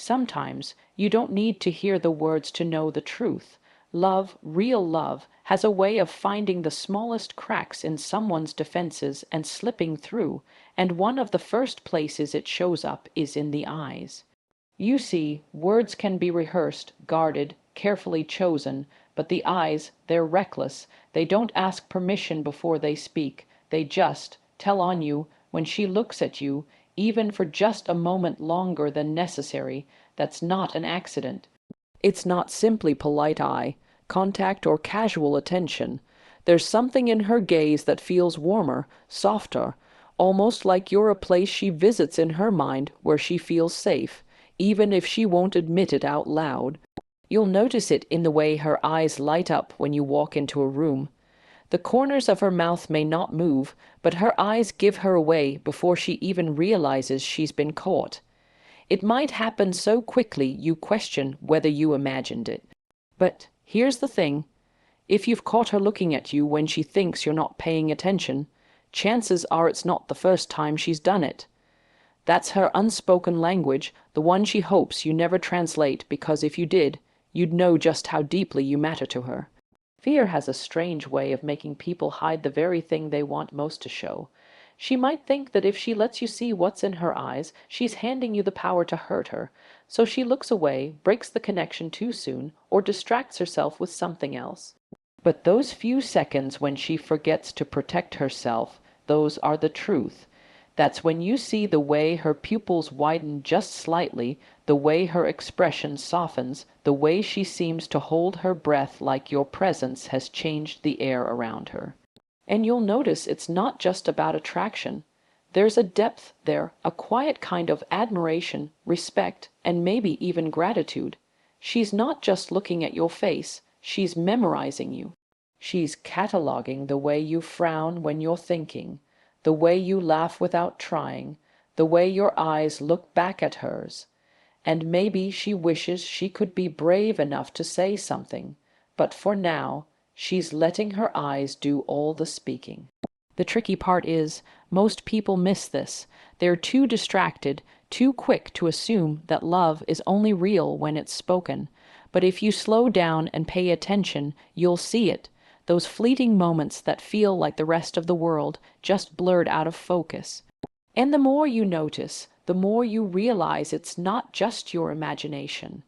Sometimes you don't need to hear the words to know the truth. Love, real love, has a way of finding the smallest cracks in someone's defenses and slipping through, and one of the first places it shows up is in the eyes. You see, words can be rehearsed, guarded, carefully chosen, but the eyes, they're reckless. They don't ask permission before they speak. They just tell on you when she looks at you, even for just a moment longer than necessary. That's not an accident. It's not simply polite eye contact or casual attention. There's something in her gaze that feels warmer, softer, almost like you're a place she visits in her mind where she feels safe, even if she won't admit it out loud. You'll notice it in the way her eyes light up when you walk into a room. The corners of her mouth may not move, but her eyes give her away before she even realizes she's been caught. It might happen so quickly you question whether you imagined it. But here's the thing. If you've caught her looking at you when she thinks you're not paying attention, chances are it's not the first time she's done it. That's her unspoken language, the one she hopes you never translate, because if you did, you'd know just how deeply you matter to her. Fear has a strange way of making people hide the very thing they want most to show. She might think that if she lets you see what's in her eyes, she's handing you the power to hurt her. So she looks away, breaks the connection too soon, or distracts herself with something else. But those few seconds when she forgets to protect herself, those are the truth. That's when you see the way her pupils widen just slightly, the way her expression softens, the way she seems to hold her breath like your presence has changed the air around her. And you'll notice it's not just about attraction. There's a depth there, a quiet kind of admiration, respect, and maybe even gratitude. She's not just looking at your face, she's memorizing you. She's cataloging the way you frown when you're thinking, the way you laugh without trying, the way your eyes look back at hers. And maybe she wishes she could be brave enough to say something, but for now, she's letting her eyes do all the speaking. The tricky part is, most people miss this. They're too distracted, too quick to assume that love is only real when it's spoken. But if you slow down and pay attention, you'll see it. Those fleeting moments that feel like the rest of the world, just blurred out of focus. And the more you notice, the more you realize it's not just your imagination.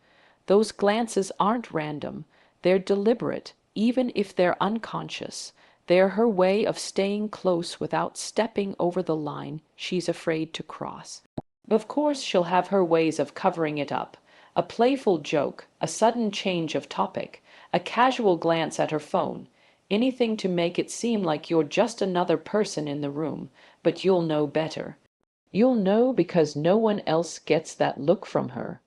Those glances aren't random. They're deliberate, even if they're unconscious. They're her way of staying close without stepping over the line she's afraid to cross. Of course, she'll have her ways of covering it up. A playful joke, a sudden change of topic, a casual glance at her phone. Anything to make it seem like you're just another person in the room, but you'll know better. You'll know because no one else gets that look from her.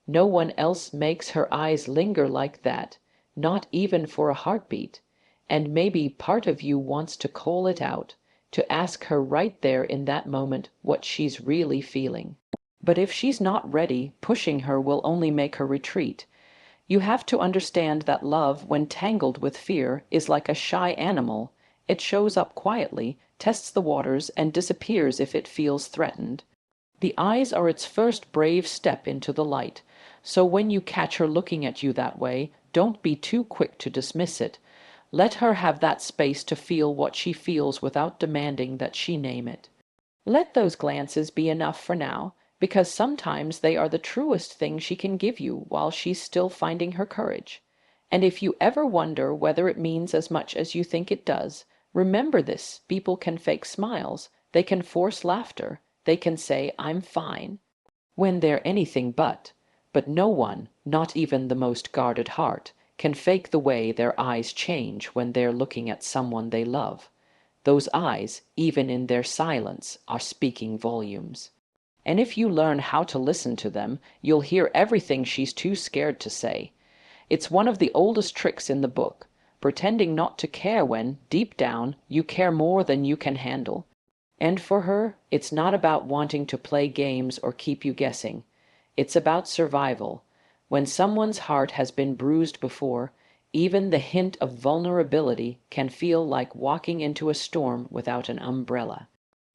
No one else makes her eyes linger like that, not even for a heartbeat. And maybe part of you wants to call it out, to ask her right there in that moment what she's really feeling. But if she's not ready, pushing her will only make her retreat. You have to understand that love, when tangled with fear, is like a shy animal. It shows up quietly, tests the waters, and disappears if it feels threatened. The eyes are its first brave step into the light. So when you catch her looking at you that way, don't be too quick to dismiss it. Let her have that space to feel what she feels without demanding that she name it. Let those glances be enough for now, because sometimes they are the truest thing she can give you while she's still finding her courage. And if you ever wonder whether it means as much as you think it does, remember this: people can fake smiles, they can force laughter, they can say, "I'm fine," when they're anything but no one, not even the most guarded heart, can fake the way their eyes change when they're looking at someone they love. Those eyes, even in their silence, are speaking volumes. And if you learn how to listen to them, you'll hear everything she's too scared to say. It's one of the oldest tricks in the book, pretending not to care when, deep down, you care more than you can handle. And for her, it's not about wanting to play games or keep you guessing. It's about survival. When someone's heart has been bruised before, even the hint of vulnerability can feel like walking into a storm without an umbrella.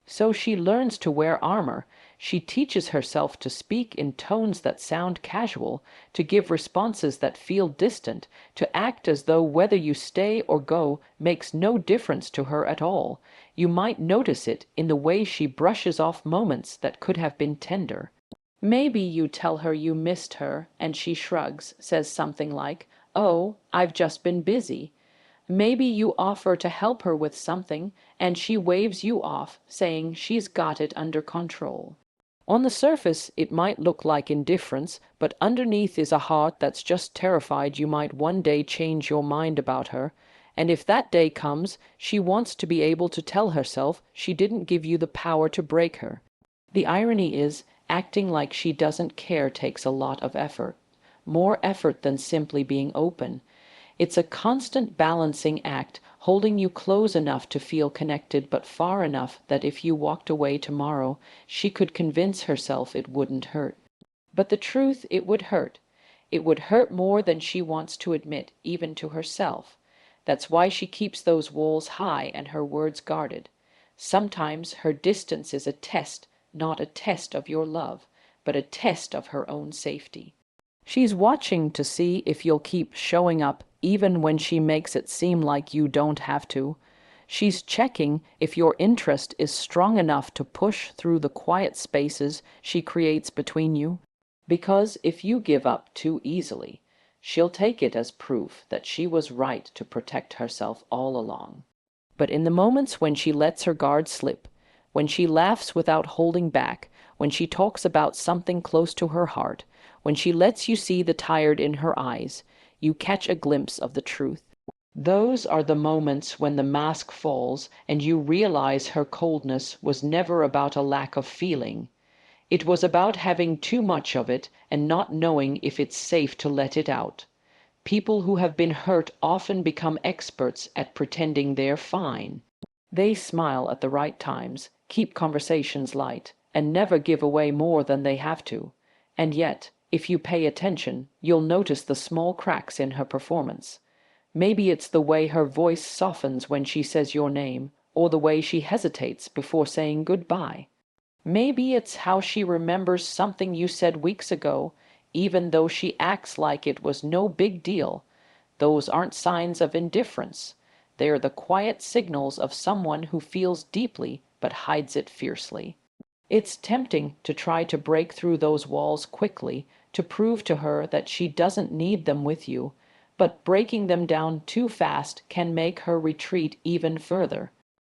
So she learns to wear armor. She teaches herself to speak in tones that sound casual, to give responses that feel distant, to act as though whether you stay or go makes no difference to her at all. You might notice it in the way she brushes off moments that could have been tender. Maybe you tell her you missed her, and she shrugs, says something like, "Oh, I've just been busy." Maybe you offer to help her with something, and she waves you off, saying she's got it under control. On the surface, it might look like indifference, but underneath is a heart that's just terrified you might one day change your mind about her. And if that day comes, she wants to be able to tell herself she didn't give you the power to break her. The irony is, acting like she doesn't care takes a lot of effort. More effort than simply being open. It's a constant balancing act, holding you close enough to feel connected, but far enough that if you walked away tomorrow, she could convince herself it wouldn't hurt. But the truth, it would hurt. It would hurt more than she wants to admit, even to herself. That's why she keeps those walls high and her words guarded. Sometimes her distance is a test, not a test of your love, but a test of her own safety. She's watching to see if you'll keep showing up even when she makes it seem like you don't have to. She's checking if your interest is strong enough to push through the quiet spaces she creates between you. Because if you give up too easily, she'll take it as proof that she was right to protect herself all along. But in the moments when she lets her guard slip, when she laughs without holding back, when she talks about something close to her heart, when she lets you see the tired in her eyes, you catch a glimpse of the truth. Those are the moments when the mask falls and you realize her coldness was never about a lack of feeling. It was about having too much of it and not knowing if it's safe to let it out. People who have been hurt often become experts at pretending they're fine. They smile at the right times, keep conversations light, and never give away more than they have to. And yet, if you pay attention, you'll notice the small cracks in her performance. Maybe it's the way her voice softens when she says your name, or the way she hesitates before saying goodbye. Maybe it's how she remembers something you said weeks ago, even though she acts like it was no big deal. Those aren't signs of indifference. They're the quiet signals of someone who feels deeply but hides it fiercely. It's tempting to try to break through those walls quickly, to prove to her that she doesn't need them with you, but breaking them down too fast can make her retreat even further.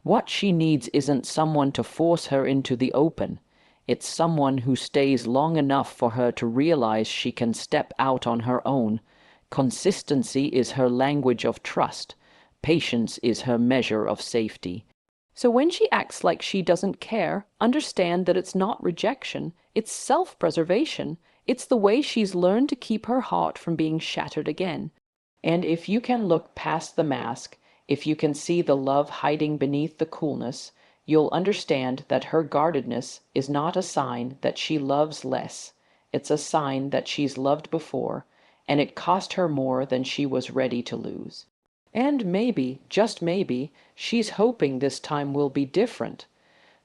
What she needs isn't someone to force her into the open. It's someone who stays long enough for her to realize she can step out on her own. Consistency is her language of trust. Patience is her measure of safety. So when she acts like she doesn't care, understand that it's not rejection, it's self-preservation. It's the way she's learned to keep her heart from being shattered again. And if you can look past the mask, if you can see the love hiding beneath the coolness, you'll understand that her guardedness is not a sign that she loves less. It's a sign that she's loved before, and it cost her more than she was ready to lose. And maybe, just maybe, she's hoping this time will be different.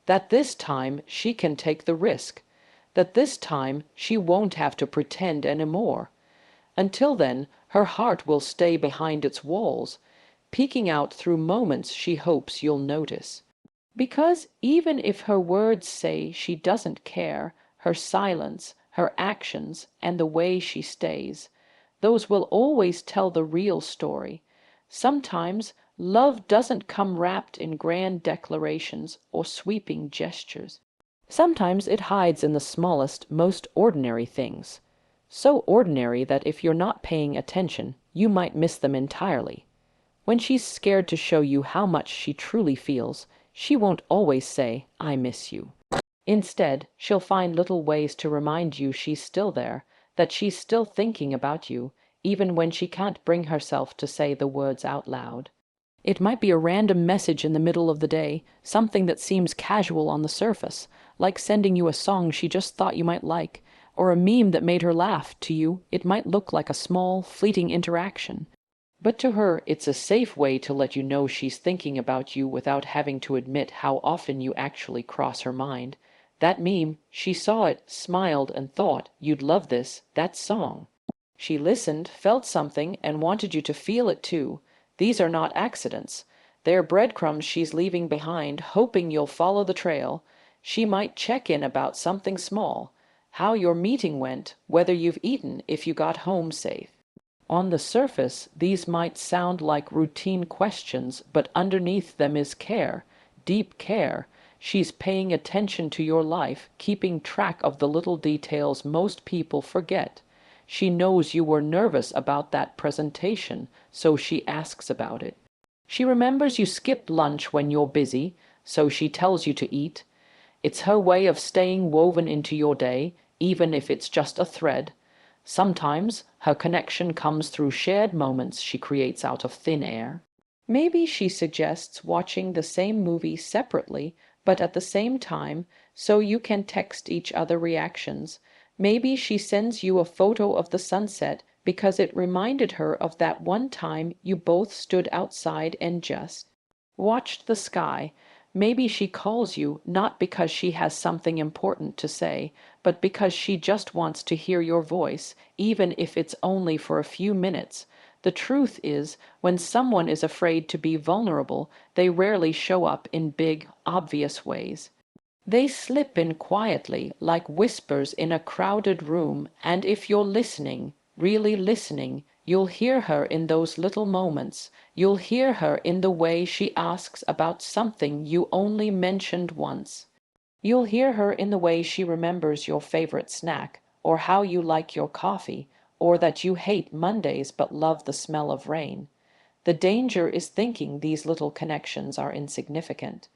That this time she can take the risk. That this time she won't have to pretend anymore. Until then, her heart will stay behind its walls, peeking out through moments she hopes you'll notice. Because even if her words say she doesn't care, her silence, her actions, and the way she stays, those will always tell the real story. Sometimes love doesn't come wrapped in grand declarations or sweeping gestures. Sometimes it hides in the smallest, most ordinary things. So ordinary that if you're not paying attention, you might miss them entirely. When she's scared to show you how much she truly feels, she won't always say, "I miss you." Instead, she'll find little ways to remind you she's still there, that she's still thinking about you, even when she can't bring herself to say the words out loud. It might be a random message in the middle of the day, something that seems casual on the surface, like sending you a song she just thought you might like, or a meme that made her laugh. To you, it might look like a small, fleeting interaction. But to her, it's a safe way to let you know she's thinking about you without having to admit how often you actually cross her mind. That meme, she saw it, smiled, and thought, you'd love this, that song. She listened, felt something, and wanted you to feel it too. These are not accidents. They're breadcrumbs she's leaving behind, hoping you'll follow the trail. She might check in about something small, how your meeting went, whether you've eaten, if you got home safe. On the surface, these might sound like routine questions, but underneath them is care, deep care. She's paying attention to your life, keeping track of the little details most people forget. She knows you were nervous about that presentation, so she asks about it. She remembers you skipped lunch when you're busy, so she tells you to eat. It's her way of staying woven into your day, even if it's just a thread. Sometimes her connection comes through shared moments she creates out of thin air. Maybe she suggests watching the same movie separately, but at the same time, so you can text each other reactions. Maybe she sends you a photo of the sunset because it reminded her of that one time you both stood outside and just watched the sky. Maybe she calls you not because she has something important to say, but because she just wants to hear your voice, even if it's only for a few minutes. The truth is, when someone is afraid to be vulnerable, they rarely show up in big, obvious ways. They slip in quietly, like whispers in a crowded room, and if you're listening, really listening, you'll hear her in those little moments. You'll hear her in the way she asks about something you only mentioned once. You'll hear her in the way she remembers your favorite snack, or how you like your coffee, or that you hate Mondays but love the smell of rain. The danger is thinking these little connections are insignificant.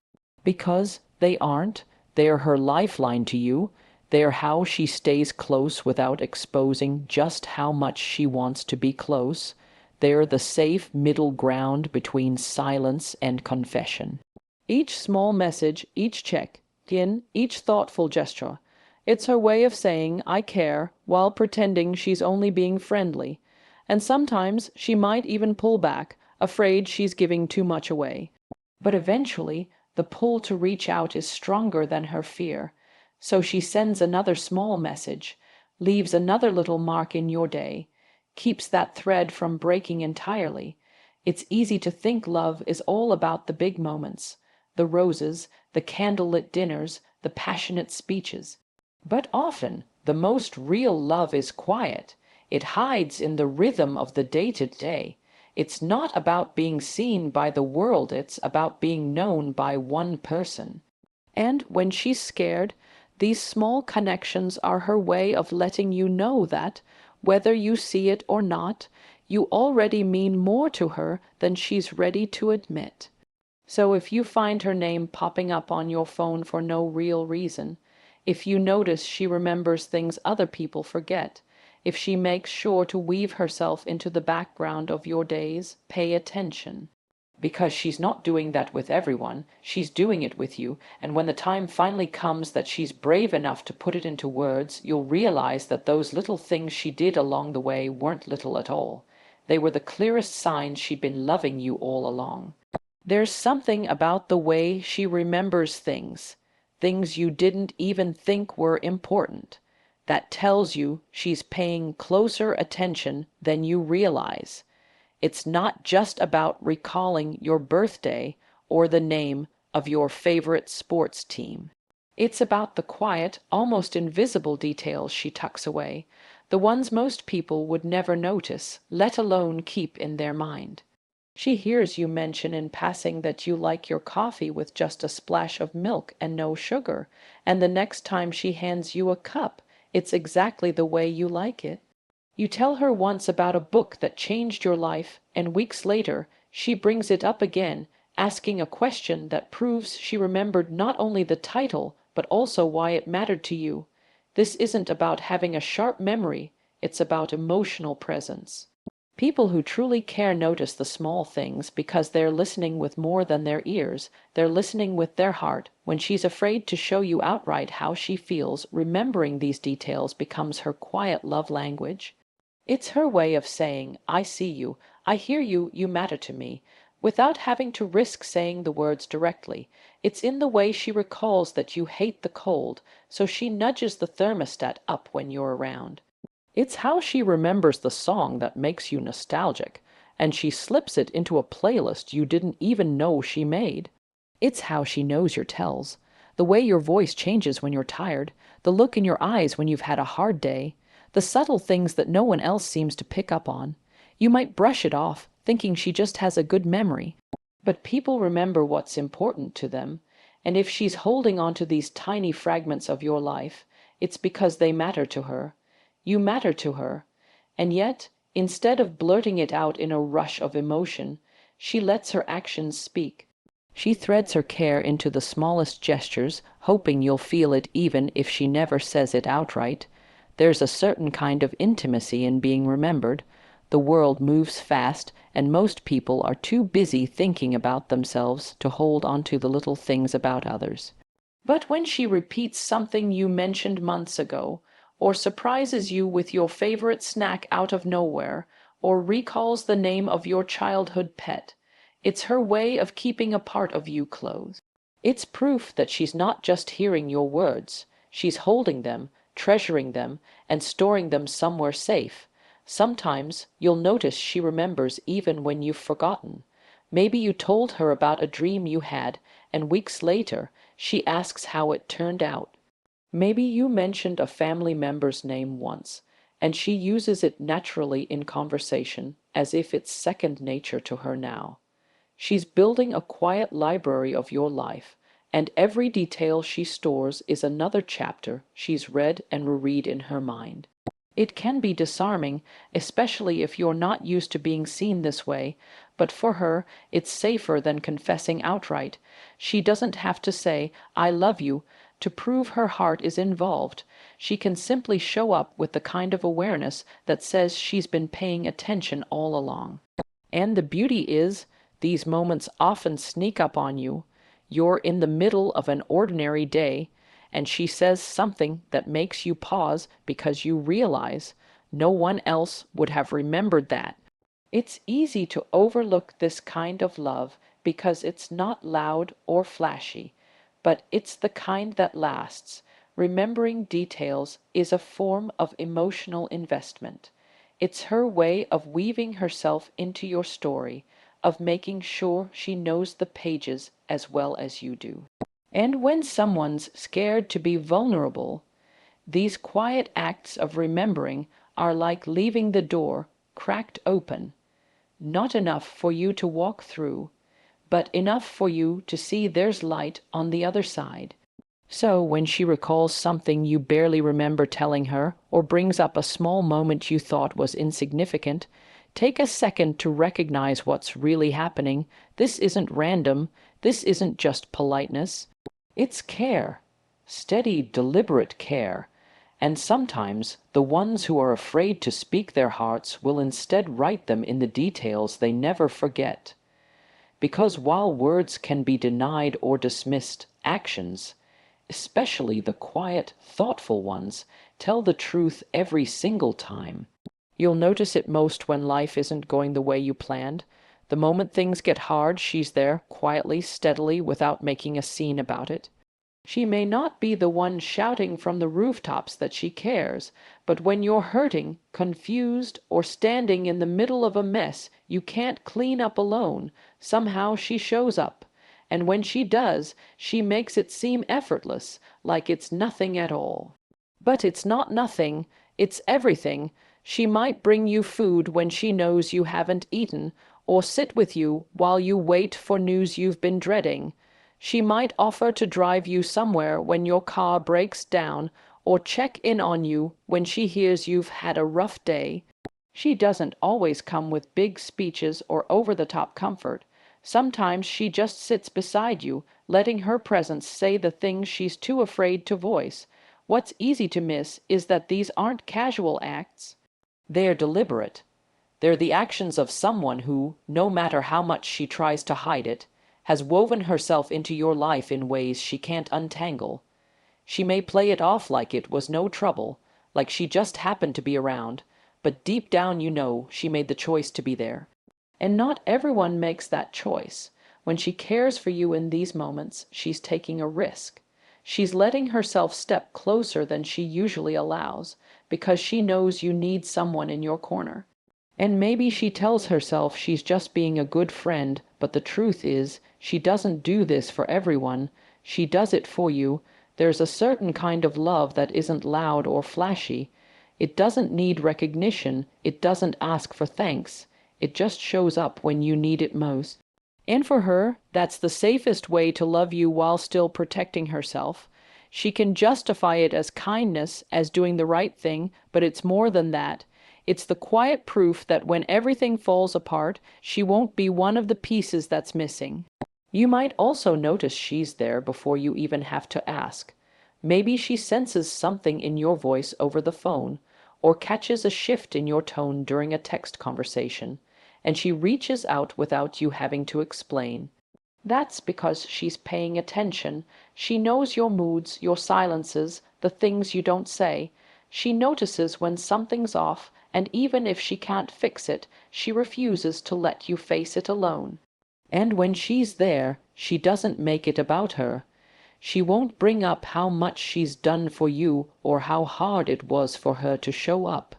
Because they aren't. They're her lifeline to you. They're how she stays close without exposing just how much she wants to be close. They're the safe middle ground between silence and confession. Each small message, each check-in, each thoughtful gesture, it's her way of saying, I care, while pretending she's only being friendly. And sometimes she might even pull back, afraid she's giving too much away. But eventually, the pull to reach out is stronger than her fear. So she sends another small message, leaves another little mark in your day, keeps that thread from breaking entirely. It's easy to think love is all about the big moments, the roses, the candlelit dinners, the passionate speeches. But often, the most real love is quiet. It hides in the rhythm of the day-to-day. It's not about being seen by the world, it's about being known by one person. And when she's scared, these small connections are her way of letting you know that, whether you see it or not, you already mean more to her than she's ready to admit. So if you find her name popping up on your phone for no real reason, if you notice she remembers things other people forget, if she makes sure to weave herself into the background of your days, pay attention. Because she's not doing that with everyone, she's doing it with you, and when the time finally comes that she's brave enough to put it into words, you'll realize that those little things she did along the way weren't little at all. They were the clearest signs she'd been loving you all along. There's something about the way she remembers things you didn't even think were important, that tells you she's paying closer attention than you realize. It's not just about recalling your birthday or the name of your favorite sports team. It's about the quiet, almost invisible details she tucks away, the ones most people would never notice, let alone keep in their mind. She hears you mention in passing that you like your coffee with just a splash of milk and no sugar, and the next time she hands you a cup, it's exactly the way you like it. You tell her once about a book that changed your life, and weeks later, she brings it up again, asking a question that proves she remembered not only the title, but also why it mattered to you. This isn't about having a sharp memory, it's about emotional presence. People who truly care notice the small things because they're listening with more than their ears. They're listening with their heart. When she's afraid to show you outright how she feels, remembering these details becomes her quiet love language. It's her way of saying, I see you, I hear you, you matter to me. without having to risk saying the words directly. It's in the way she recalls that you hate the cold, so she nudges the thermostat up when you're around. It's how she remembers the song that makes you nostalgic, and she slips it into a playlist you didn't even know she made. It's how she knows your tells, the way your voice changes when you're tired, the look in your eyes when you've had a hard day, the subtle things that no one else seems to pick up on. You might brush it off, thinking she just has a good memory, but people remember what's important to them, and if she's holding on to these tiny fragments of your life, it's because they matter to her. You matter to her, and yet, instead of blurting it out in a rush of emotion, she lets her actions speak. She threads her care into the smallest gestures, hoping you'll feel it even if she never says it outright. There's a certain kind of intimacy in being remembered. The world moves fast, and most people are too busy thinking about themselves to hold on to the little things about others. But when she repeats something you mentioned months ago, or surprises you with your favorite snack out of nowhere, or recalls the name of your childhood pet, it's her way of keeping a part of you close. It's proof that she's not just hearing your words, she's holding them, treasuring them, and storing them somewhere safe. Sometimes you'll notice she remembers even when you've forgotten. Maybe you told her about a dream you had, and weeks later she asks how it turned out. Maybe you mentioned a family member's name once, and she uses it naturally in conversation, as if it's second nature to her now. She's building a quiet library of your life, and every detail she stores is another chapter she's read and reread in her mind. It can be disarming, especially if you're not used to being seen this way, but for her, it's safer than confessing outright. She doesn't have to say, I love you, to prove her heart is involved. She can simply show up with the kind of awareness that says she's been paying attention all along. And the beauty is, these moments often sneak up on you. You're in the middle of an ordinary day, and she says something that makes you pause because you realize no one else would have remembered that. It's easy to overlook this kind of love because it's not loud or flashy, but it's the kind that lasts. Remembering details is a form of emotional investment. It's her way of weaving herself into your story, of making sure she knows the pages as well as you do. And when someone's scared to be vulnerable, these quiet acts of remembering are like leaving the door cracked open, not enough for you to walk through, but enough for you to see there's light on the other side. So when she recalls something you barely remember telling her, or brings up a small moment you thought was insignificant, take a second to recognize what's really happening. This isn't random. This isn't just politeness. It's care. Steady, deliberate care. And sometimes the ones who are afraid to speak their hearts will instead write them in the details they never forget. Because while words can be denied or dismissed, actions, especially the quiet, thoughtful ones, tell the truth every single time. You'll notice it most when life isn't going the way you planned. The moment things get hard, she's there, quietly, steadily, without making a scene about it. She may not be the one shouting from the rooftops that she cares, but when you're hurting, confused, or standing in the middle of a mess you can't clean up alone, somehow she shows up. And when she does, she makes it seem effortless, like it's nothing at all. But it's not nothing, it's everything. She might bring you food when she knows you haven't eaten, or sit with you while you wait for news you've been dreading. She might offer to drive you somewhere when your car breaks down, or check in on you when she hears you've had a rough day. She doesn't always come with big speeches or over-the-top comfort. Sometimes she just sits beside you, letting her presence say the things she's too afraid to voice. What's easy to miss is that these aren't casual acts. They're deliberate. They're the actions of someone who, no matter how much she tries to hide it, has woven herself into your life in ways she can't untangle. She may play it off like it was no trouble, like she just happened to be around, but deep down you know she made the choice to be there. And not everyone makes that choice. When she cares for you in these moments, she's taking a risk. She's letting herself step closer than she usually allows, because she knows you need someone in your corner. And maybe she tells herself she's just being a good friend, but the truth is, she doesn't do this for everyone. She does it for you. There's a certain kind of love that isn't loud or flashy. It doesn't need recognition. It doesn't ask for thanks. It just shows up when you need it most. And for her, that's the safest way to love you while still protecting herself. She can justify it as kindness, as doing the right thing, but it's more than that. It's the quiet proof that when everything falls apart, she won't be one of the pieces that's missing. You might also notice she's there before you even have to ask. Maybe she senses something in your voice over the phone, or catches a shift in your tone during a text conversation, and she reaches out without you having to explain. That's because she's paying attention. She knows your moods, your silences, the things you don't say. She notices when something's off, and even if she can't fix it, she refuses to let you face it alone. And when she's there, she doesn't make it about her. She won't bring up how much she's done for you or how hard it was for her to show up.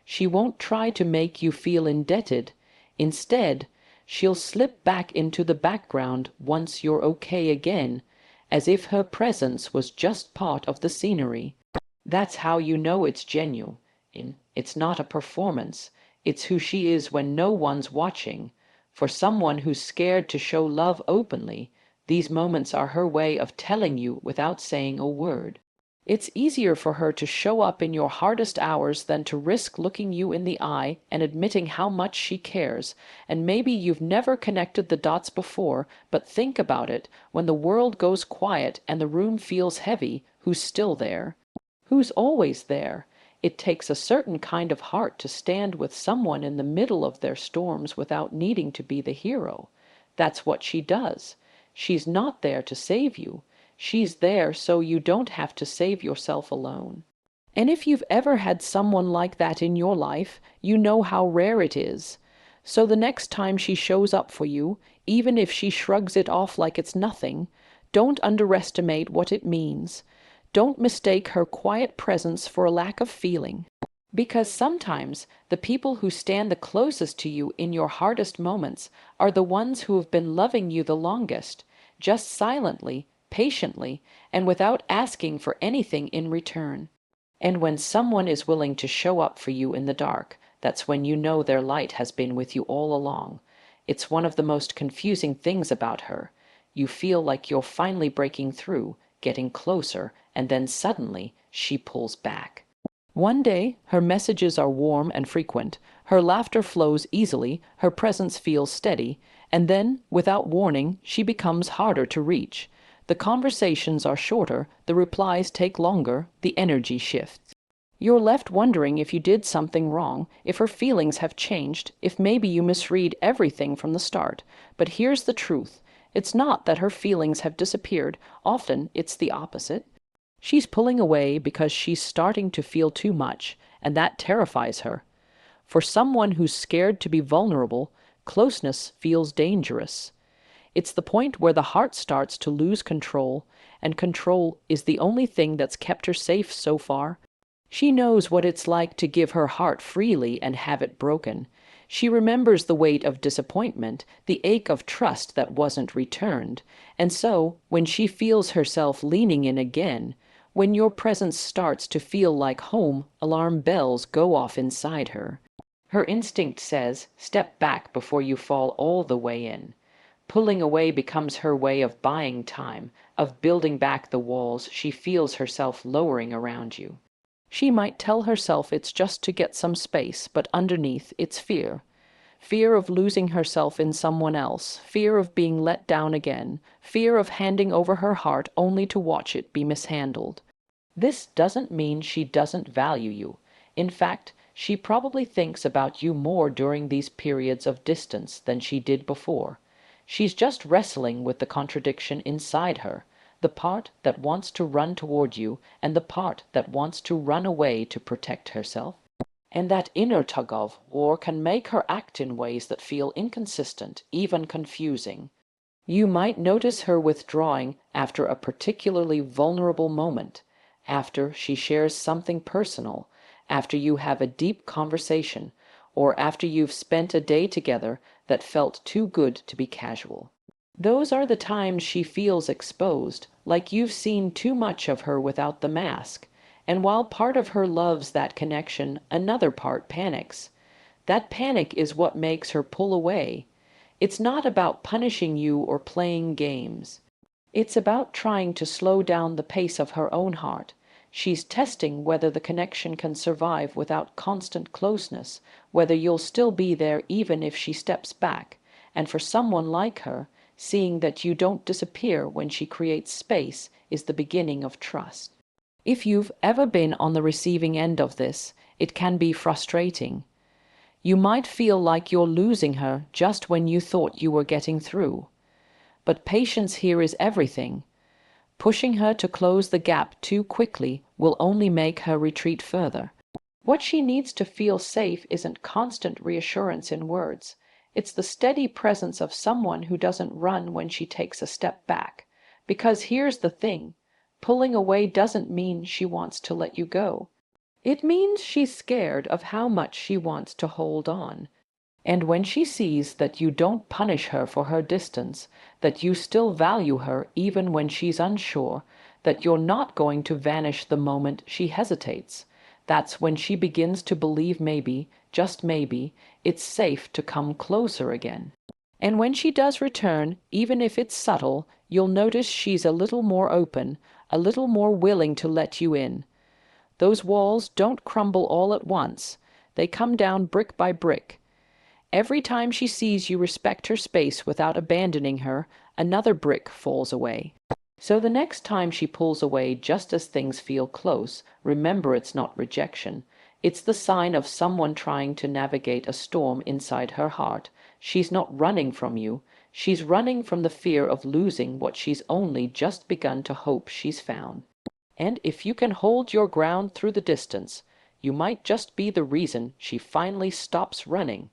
She won't try to make you feel indebted. Instead, she'll slip back into the background once you're okay again, as if her presence was just part of the scenery. That's how you know it's genuine. It's not a performance. It's who she is when no one's watching. For someone who's scared to show love openly, these moments are her way of telling you without saying a word. It's easier for her to show up in your hardest hours than to risk looking you in the eye and admitting how much she cares. And maybe you've never connected the dots before, but think about it. When the world goes quiet and the room feels heavy, who's still there? Who's always there? It takes a certain kind of heart to stand with someone in the middle of their storms without needing to be the hero. That's what she does. She's not there to save you. She's there so you don't have to save yourself alone. And if you've ever had someone like that in your life, you know how rare it is. So the next time she shows up for you, even if she shrugs it off like it's nothing, don't underestimate what it means. Don't mistake her quiet presence for a lack of feeling. Because sometimes the people who stand the closest to you in your hardest moments are the ones who have been loving you the longest, just silently, patiently, and without asking for anything in return. And when someone is willing to show up for you in the dark, that's when you know their light has been with you all along. It's one of the most confusing things about her. You feel like you're finally breaking through, getting closer, and then suddenly she pulls back. One day, her messages are warm and frequent, her laughter flows easily, her presence feels steady, and then, without warning, she becomes harder to reach. The conversations are shorter, the replies take longer, the energy shifts. You're left wondering if you did something wrong, if her feelings have changed, if maybe you misread everything from the start. But here's the truth. It's not that her feelings have disappeared. Often it's the opposite. She's pulling away because she's starting to feel too much, and that terrifies her. For someone who's scared to be vulnerable, closeness feels dangerous. It's the point where the heart starts to lose control, and control is the only thing that's kept her safe so far. She knows what it's like to give her heart freely and have it broken. She remembers the weight of disappointment, the ache of trust that wasn't returned. And so, when she feels herself leaning in again, when your presence starts to feel like home, alarm bells go off inside her. Her instinct says, step back before you fall all the way in. Pulling away becomes her way of buying time, of building back the walls she feels herself lowering around you. She might tell herself it's just to get some space, but underneath it's fear. Fear of losing herself in someone else, fear of being let down again, fear of handing over her heart only to watch it be mishandled. This doesn't mean she doesn't value you. In fact, she probably thinks about you more during these periods of distance than she did before. She's just wrestling with the contradiction inside her, the part that wants to run toward you and the part that wants to run away to protect herself. And that inner tug-of-war can make her act in ways that feel inconsistent, even confusing. You might notice her withdrawing after a particularly vulnerable moment, after she shares something personal, after you have a deep conversation, or after you've spent a day together that felt too good to be casual. Those are the times she feels exposed, like you've seen too much of her without the mask. And while part of her loves that connection, another part panics. That panic is what makes her pull away. It's not about punishing you or playing games. It's about trying to slow down the pace of her own heart. She's testing whether the connection can survive without constant closeness, whether you'll still be there even if she steps back. And for someone like her, seeing that you don't disappear when she creates space is the beginning of trust. If you've ever been on the receiving end of this, it can be frustrating. You might feel like you're losing her just when you thought you were getting through. But patience here is everything. Pushing her to close the gap too quickly will only make her retreat further. What she needs to feel safe isn't constant reassurance in words. It's the steady presence of someone who doesn't run when she takes a step back. Because here's the thing, pulling away doesn't mean she wants to let you go. It means she's scared of how much she wants to hold on. And when she sees that you don't punish her for her distance, that you still value her even when she's unsure, that you're not going to vanish the moment she hesitates, that's when she begins to believe maybe, just maybe, it's safe to come closer again. And when she does return, even if it's subtle, you'll notice she's a little more open, a little more willing to let you in. Those walls don't crumble all at once. They come down brick by brick. Every time she sees you respect her space without abandoning her, another brick falls away. So the next time she pulls away just as things feel close, remember it's not rejection. It's the sign of someone trying to navigate a storm inside her heart. She's not running from you. She's running from the fear of losing what she's only just begun to hope she's found. And if you can hold your ground through the distance, you might just be the reason she finally stops running.